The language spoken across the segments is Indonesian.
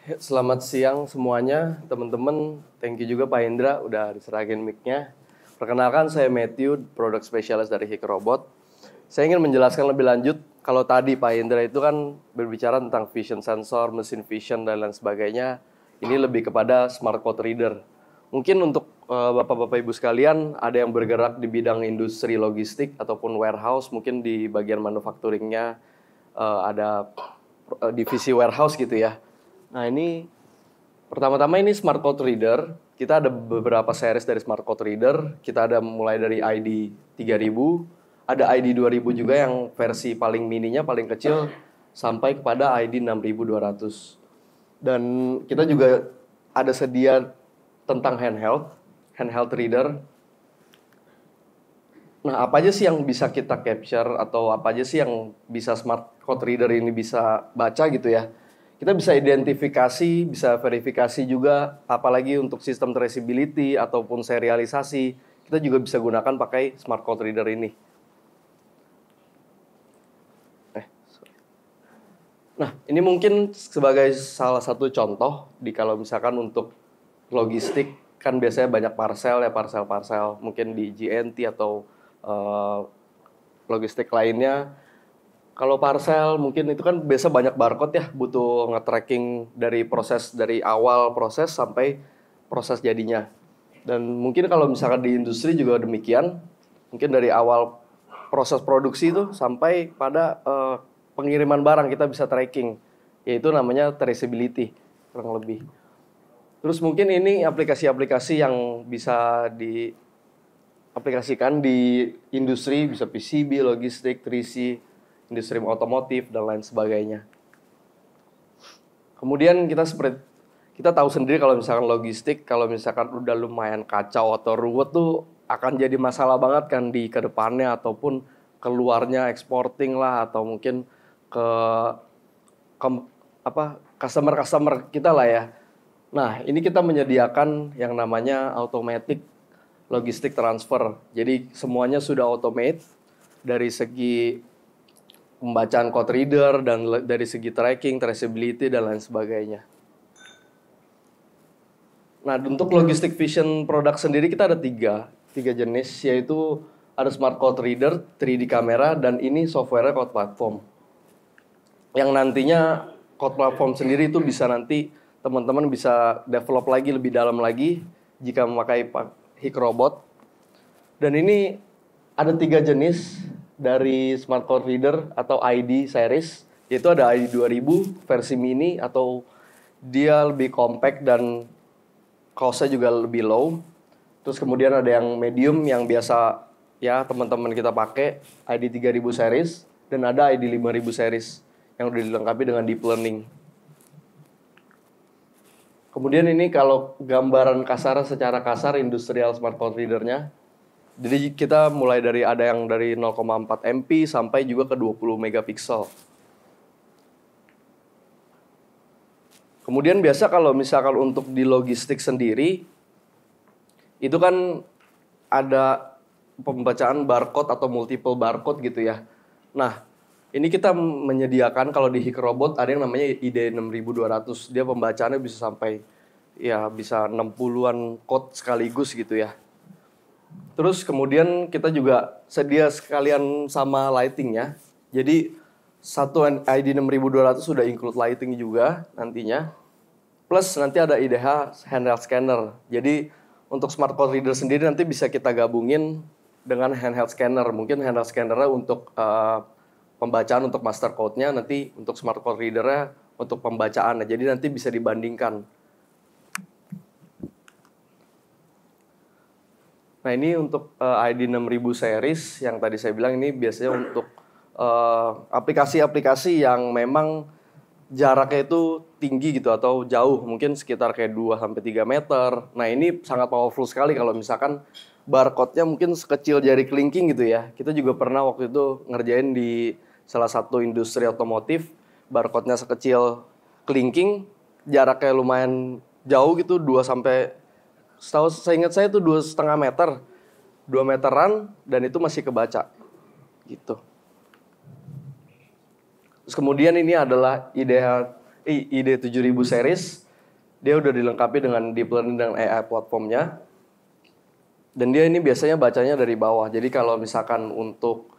Selamat siang semuanya, teman-teman. Thank you juga Pak Indra udah diserahin mic-nya. Perkenalkan, saya Matthew, product specialist dari Hikrobot. Saya ingin menjelaskan lebih lanjut, kalau tadi Pak Indra itu kan berbicara tentang vision sensor, mesin vision, dan lain sebagainya. Ini lebih kepada smart code reader. Mungkin untuk Bapak-Bapak Ibu sekalian, ada yang bergerak di bidang industri logistik ataupun warehouse, mungkin di bagian manufacturing-nya ada divisi warehouse gitu ya. Nah ini pertama-tama ini smart code reader. Kita ada beberapa series dari smart code reader. Kita ada mulai dari ID 3000, ada ID 2000 juga yang versi paling mininya paling kecil sampai kepada ID 6200. Dan kita juga ada sedia tentang handheld reader. Nah, apa aja sih yang bisa kita capture atau apa aja sih yang bisa smart code reader ini bisa baca gitu ya? Kita bisa identifikasi, bisa verifikasi juga, apalagi untuk sistem traceability ataupun serialisasi, kita juga bisa gunakan pakai smart code reader ini. Nah, ini mungkin sebagai salah satu contoh di kalau misalkan untuk logistik kan biasanya banyak parcel, mungkin di GNT atau logistik lainnya. Kalau parcel mungkin itu kan biasa banyak barcode ya, butuh nge-tracking dari awal proses sampai proses jadinya. Dan mungkin kalau misalkan di industri juga demikian, mungkin dari awal proses produksi itu sampai pada pengiriman barang kita bisa tracking, yaitu namanya traceability kurang lebih. Terus mungkin ini aplikasi-aplikasi yang bisa diaplikasikan di industri, bisa PCB, logistik, 3C, industri otomotif, dan lain sebagainya. Kemudian kita tahu sendiri kalau misalkan logistik, kalau misalkan udah lumayan kacau atau ruwet tuh akan jadi masalah banget kan di kedepannya ataupun keluarnya exporting lah atau mungkin ke customer kita lah ya. Nah, ini kita menyediakan yang namanya automatic logistic transfer. Jadi semuanya sudah automate dari segi pembacaan code reader dan dari segi tracking, traceability dan lain sebagainya. Nah, untuk logistic vision product sendiri kita ada tiga jenis, yaitu ada smart code reader, 3D camera, dan ini software code platform. Yang nantinya code platform sendiri itu bisa nanti teman-teman bisa develop lagi lebih dalam lagi jika memakai Hikrobot. Dan ini ada 3 jenis dari smart code reader atau ID series, yaitu ada ID 2000 versi mini atau dia lebih compact dan cost-nya juga lebih low. Terus kemudian ada yang medium yang biasa ya teman-teman kita pakai, ID 3000 series, dan ada ID 5000 series yang udah dilengkapi dengan deep learning. Kemudian ini kalau gambaran kasar secara kasar industrial smart code reader-nya. Jadi kita mulai dari ada yang dari 0,4 MP sampai juga ke 20 megapiksel. Kemudian biasa kalau misalkan untuk di logistik sendiri, itu kan ada pembacaan barcode atau multiple barcode gitu ya. Nah, ini kita menyediakan kalau di Hikrobot ada yang namanya ID 6200. Dia pembacaannya bisa sampai ya bisa 60-an code sekaligus gitu ya. Terus kemudian kita juga sedia sekalian sama lighting-nya. Jadi satu ID 6200 sudah include lighting juga nantinya. Plus nanti ada IDH handheld scanner. Jadi untuk smart code reader sendiri nanti bisa kita gabungin dengan handheld scanner. Mungkin handheld scanner-nya untuk pembacaan untuk master code-nya, nanti untuk smart code reader-nya untuk pembacaan. Jadi nanti bisa dibandingkan. Nah ini untuk ID 6000 series yang tadi saya bilang ini biasanya untuk aplikasi-aplikasi yang memang jaraknya itu tinggi gitu atau jauh, mungkin sekitar kayak 2-3 meter. Nah ini sangat powerful sekali kalau misalkan barcode-nya mungkin sekecil jari kelingking gitu ya. Kita juga pernah waktu itu ngerjain di salah satu industri otomotif, barcode-nya sekecil kelingking, jaraknya lumayan jauh gitu, 2 sampai saya ingat saya itu 2,5 meter, 2 meteran, dan itu masih kebaca, gitu. Terus kemudian ini adalah IDH ID7000 series. Dia udah dilengkapi dengan deep learning dan AI platformnya. Dan dia ini biasanya bacanya dari bawah. Jadi kalau misalkan untuk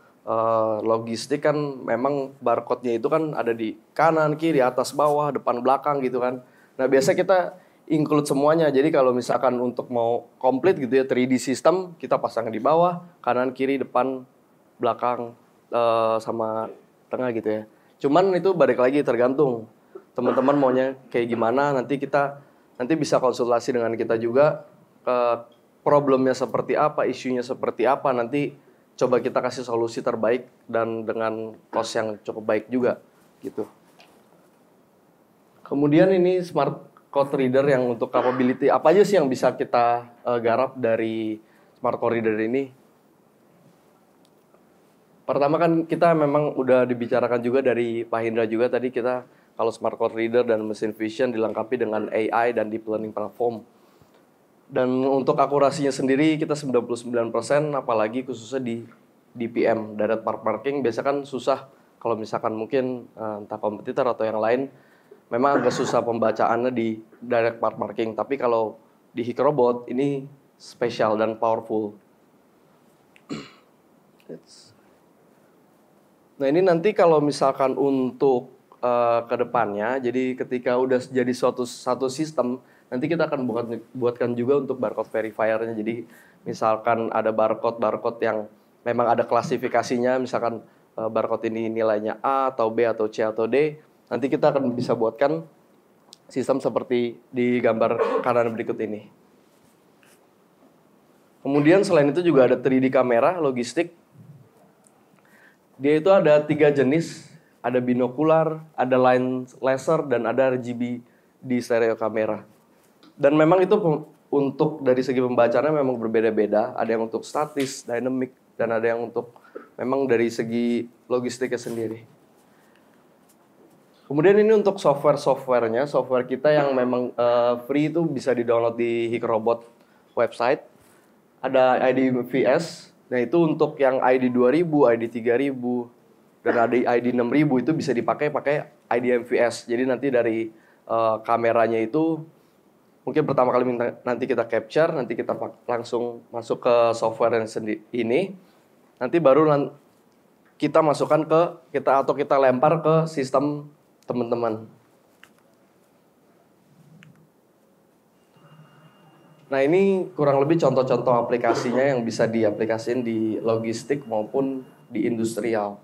logistik kan memang barcode-nya itu kan ada di kanan, kiri, atas, bawah, depan, belakang gitu kan. Nah biasa kita include semuanya. Jadi kalau misalkan untuk mau komplit gitu ya 3D system, kita pasang di bawah, kanan, kiri, depan, belakang, sama tengah gitu ya. Cuman itu balik lagi tergantung teman-teman maunya kayak gimana. Nanti bisa konsultasi dengan kita juga, problemnya seperti apa, isunya seperti apa, nanti coba kita kasih solusi terbaik dan dengan cost yang cukup baik juga gitu. Kemudian ini smart code reader yang untuk capability apa aja sih yang bisa kita garap dari smart code reader ini? Pertama kan kita memang udah dibicarakan juga dari Pak Hindra juga tadi, kita kalau smart code reader dan mesin vision dilengkapi dengan AI dan deep learning platform. Dan untuk akurasinya sendiri kita 99%, apalagi khususnya di DPM, direct parking, biasa kan susah kalau misalkan mungkin entah kompetitor atau yang lain, memang agak susah pembacaannya di direct parking. Tapi kalau di Hikrobot ini spesial dan powerful. Nah ini nanti kalau misalkan untuk ke depannya, jadi ketika udah jadi satu sistem, nanti kita akan buatkan juga untuk barcode verifier-nya. Jadi misalkan ada barcode yang memang ada klasifikasinya, misalkan barcode ini nilainya A atau B atau C atau D, nanti kita akan bisa buatkan sistem seperti di gambar kanan berikut ini. Kemudian selain itu juga ada 3D kamera logistik. Dia itu ada 3 jenis, ada binokular, ada line laser, dan ada RGB di stereo kamera. Dan memang itu untuk dari segi pembacaannya memang berbeda-beda. Ada yang untuk statis, dynamic, dan ada yang untuk memang dari segi logistiknya sendiri. Kemudian ini untuk software-softwarenya, software kita yang memang free itu bisa di-download di Hikrobot website. Ada IDVS, nah itu untuk yang ID 2000, ID 3000, dan ada ID 6000 itu bisa pakai IDMVS. Jadi nanti dari kameranya itu mungkin pertama kali nanti kita capture, nanti kita langsung masuk ke software yang ini. Nanti baru kita masukkan kita lempar ke sistem teman-teman. Nah ini kurang lebih contoh-contoh aplikasinya yang bisa diaplikasikan di logistik maupun di industrial.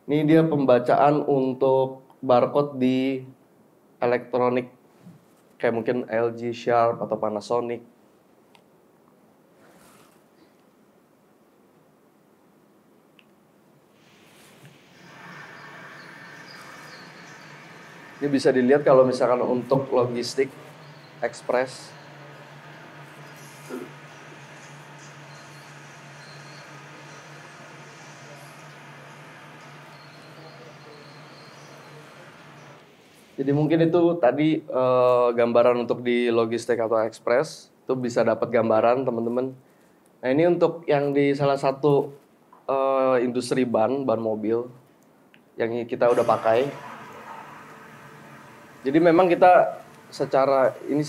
Ini dia pembacaan untuk barcode di elektronik kayak mungkin LG, Sharp, atau Panasonic. Ini bisa dilihat kalau misalkan untuk logistik ekspres. Jadi mungkin itu tadi gambaran untuk di logistik atau ekspres, itu bisa dapat gambaran teman-teman. Nah ini untuk yang di salah satu industri ban mobil yang kita udah pakai. Jadi memang kita secara ini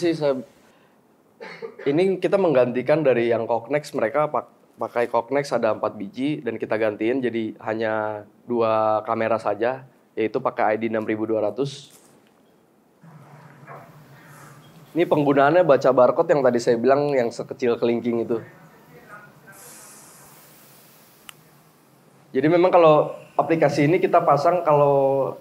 kita menggantikan dari yang Cognex, mereka pakai Cognex ada 4 biji dan kita gantiin jadi hanya 2 kamera saja, yaitu pakai ID 6200. Ini penggunaannya baca barcode yang tadi saya bilang yang sekecil kelingking itu. Jadi memang kalau aplikasi ini kita pasang kalau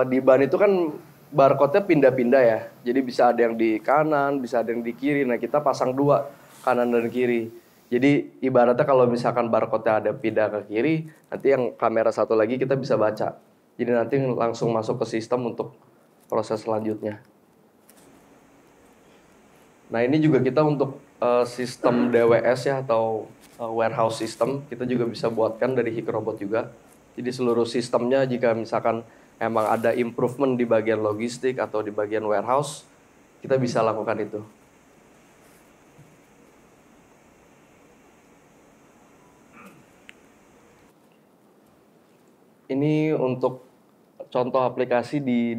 di ban itu kan barcode-nya pindah-pindah ya. Jadi bisa ada yang di kanan, bisa ada yang di kiri. Nah kita pasang 2, kanan dan kiri. Jadi ibaratnya kalau misalkan barcode-nya ada pindah ke kiri, nanti yang kamera satu lagi kita bisa baca. Jadi nanti langsung masuk ke sistem untuk proses selanjutnya. Nah ini juga kita untuk sistem DWS ya atau warehouse system, kita juga bisa buatkan dari Hikrobot juga. Jadi seluruh sistemnya jika misalkan emang ada improvement di bagian logistik atau di bagian warehouse, kita bisa lakukan itu. Ini untuk contoh aplikasi di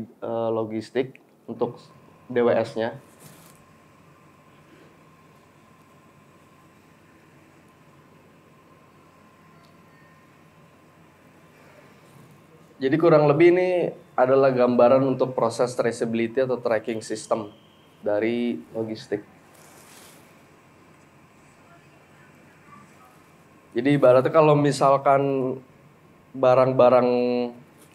logistik untuk DWS-nya. Jadi kurang lebih ini adalah gambaran untuk proses traceability atau tracking system dari logistik. Jadi ibaratnya kalau misalkan barang-barang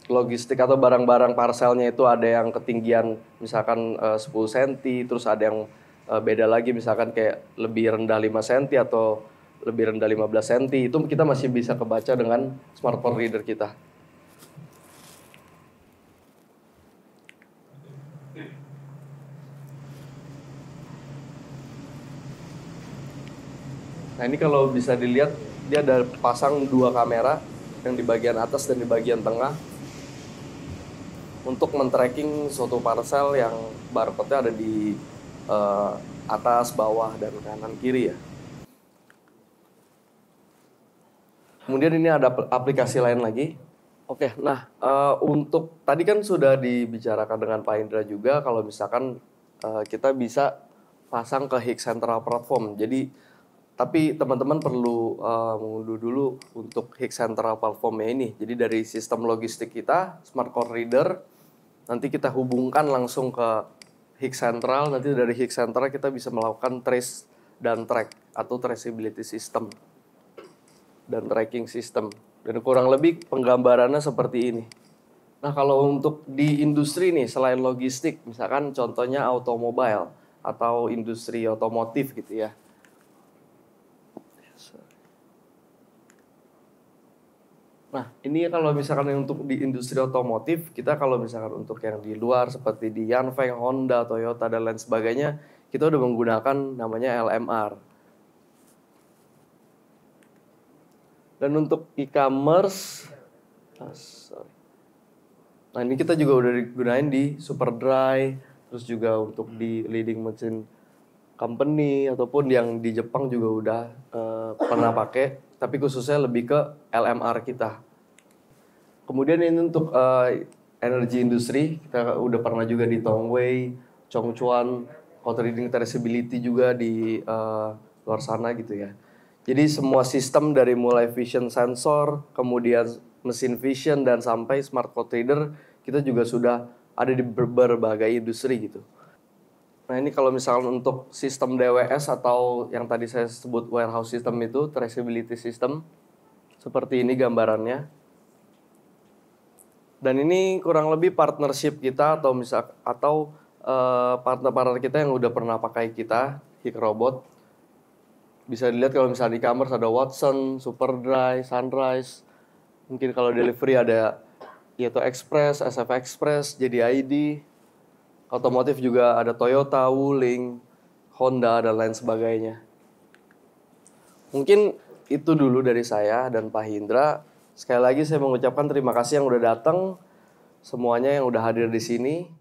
logistik atau barang-barang parcelnya itu ada yang ketinggian misalkan 10 cm, terus ada yang beda lagi misalkan kayak lebih rendah 5 cm atau lebih rendah 15 cm, itu kita masih bisa kebaca dengan smartphone reader kita. Nah ini kalau bisa dilihat dia ada pasang 2 kamera yang di bagian atas dan di bagian tengah untuk men-tracking suatu parcel yang barcode-nya ada di atas, bawah, dan kanan kiri ya. Kemudian ini ada aplikasi lain lagi. Oke, nah untuk tadi kan sudah dibicarakan dengan Pak Indra juga kalau misalkan kita bisa pasang ke HIK Central Platform. Jadi tapi teman-teman perlu mengunduh dulu untuk HIK Central Platform-nya ini. Jadi dari sistem logistik kita, Smart Core Reader, nanti kita hubungkan langsung ke HIK Central. Nanti dari HIK Central kita bisa melakukan trace dan track atau traceability system dan tracking system. Dan kurang lebih penggambarannya seperti ini. Nah kalau untuk di industri nih, selain logistik, misalkan contohnya automobile atau industri otomotif gitu ya. Nah, ini kalau misalkan untuk di industri otomotif, kita kalau misalkan untuk yang di luar seperti di Yanfeng, Honda, Toyota, dan lain sebagainya, kita udah menggunakan namanya LMR. Dan untuk e-commerce, nah ini kita juga udah digunain di Superdry, terus juga untuk di leading machine company, ataupun yang di Jepang juga udah pernah pakai. Tapi khususnya lebih ke LMR kita. Kemudian ini untuk energy industry, kita udah pernah juga di Tongwei, Chongchuan, Auto Reading Traceability juga di luar sana gitu ya. Jadi semua sistem dari mulai vision sensor, kemudian mesin vision, dan sampai smart code reader, kita juga sudah ada di berbagai industri gitu. Nah ini kalau misalnya untuk sistem DWS atau yang tadi saya sebut warehouse system itu, traceability system, seperti ini gambarannya. Dan ini kurang lebih partnership kita atau partner-partner kita yang udah pernah pakai kita, HIK Robot. Bisa dilihat kalau misalnya di e-commerce ada Watson, Superdry, Sunrise. Mungkin kalau delivery ada Yaitu Express, SF Express, JDID. Otomotif juga ada Toyota, Wuling, Honda, dan lain sebagainya. Mungkin itu dulu dari saya dan Pak Hindra. Sekali lagi saya mengucapkan terima kasih yang udah datang, semuanya yang udah hadir di sini.